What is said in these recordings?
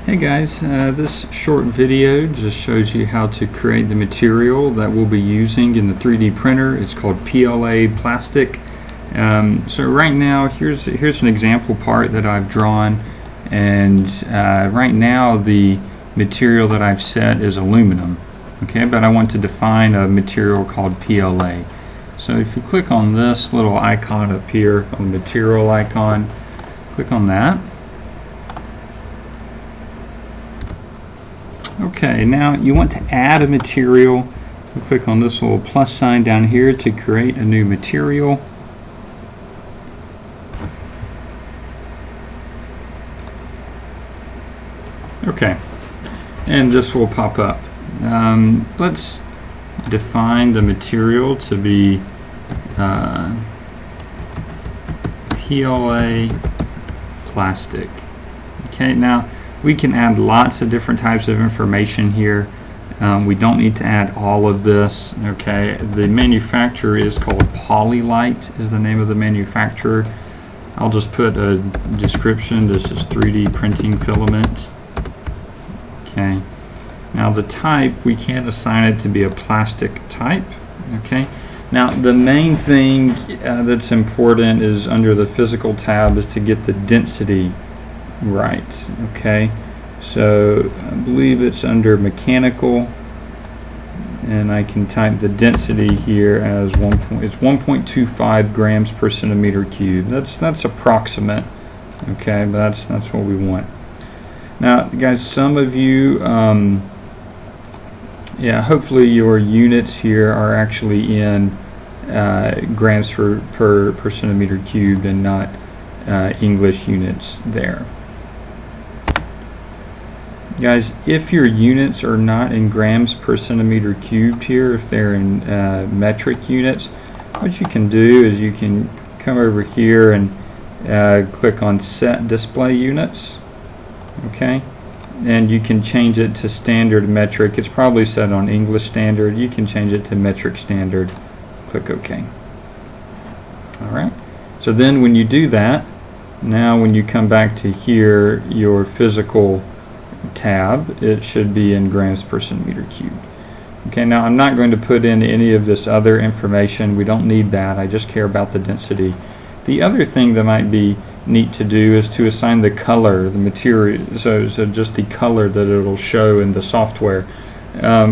Hey guys, this short video just shows you how to create the material that we'll be using in the 3D printer. It's called PLA plastic. So right now here's an example part that I've drawn, and right now the material that I've set is aluminum. Okay, but I want to define a material called PLA. So if you click on this little icon up here, on the material icon, click on that. Okay, now you want to add a material. You click on this little plus sign down here to create a new material. Okay, and this will pop up. Let's define the material to be PLA plastic. Okay, now we can add lots of different types of information here. We don't need to add all of this. Okay, the manufacturer is called Polylite, is the name of the manufacturer. I'll just put a description. This is 3D printing filament. Okay, now the type, we can't assign it to be a plastic type. Okay, now the main thing that's important is under the physical tab is to get the density right. Okay, so I believe it's under mechanical, and I can type the density here as 1.25 grams per centimeter cube. That's approximate. Okay, but that's what we want. Now guys, some of you hopefully your units here are actually in grams per centimeter cubed and not English units there. Guys, if your units are not in grams per centimeter cubed here, if they're in metric units, what you can do is you can come over here and click on Set Display Units. Okay, and you can change it to standard metric. It's probably set on English standard. You can change it to metric standard. Click OK. Alright, so then when you do that, now when you come back to here, your physical tab, it should be in grams per centimeter cubed. Okay, now I'm not going to put in any of this other information. We don't need that. I just care about the density. The other thing that might be neat to do is to assign the color, the material, so just the color that it'll show in the software.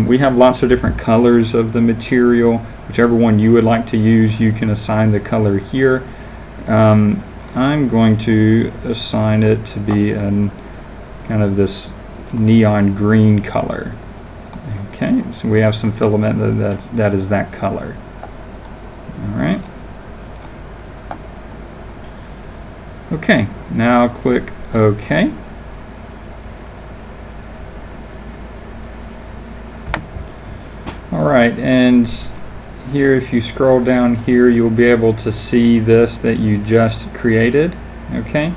We have lots of different colors of the material. Whichever one you would like to use, you can assign the color here. I'm going to assign it to be in kind of this neon green color. Okay, so we have some filament that is that color. All right. Okay, now click OK. Alright, and here if you scroll down here, you'll be able to see this that you just created. Okay,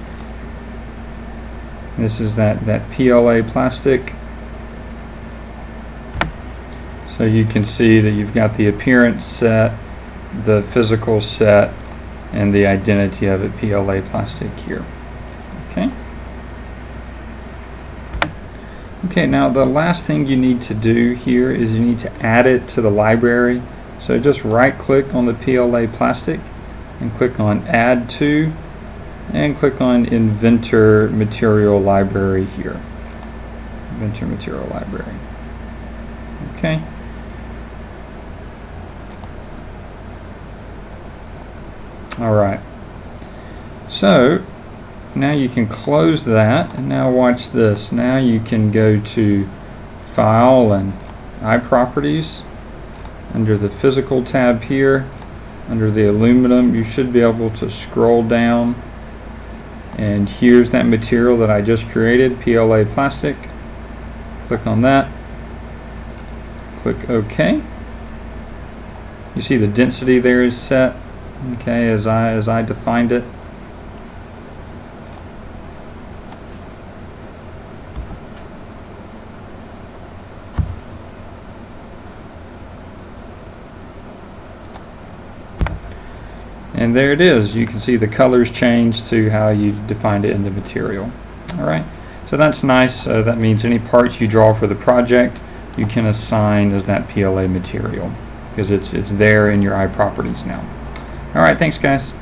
this is that PLA plastic. So you can see that you've got the appearance set, the physical set, and the identity of it, PLA plastic here. Okay. Okay, now the last thing you need to do here is you need to add it to the library. So just right click on the PLA plastic and click on Add To, and click on Inventor Material Library here. Inventor Material Library. Okay. Alright, so now you can close that, and now watch this. Now you can go to File and iProperties. Under the Physical tab here, under the aluminum, you should be able to scroll down, and here's that material that I just created, PLA plastic. Click on that, click OK. You see the density there is set. Okay, as I defined it. And there it is. You can see the colors change to how you defined it in the material. Alright, So that's nice. That means any parts you draw for the project you can assign as that PLA material because it's there in your iProperties now. Alright, thanks guys.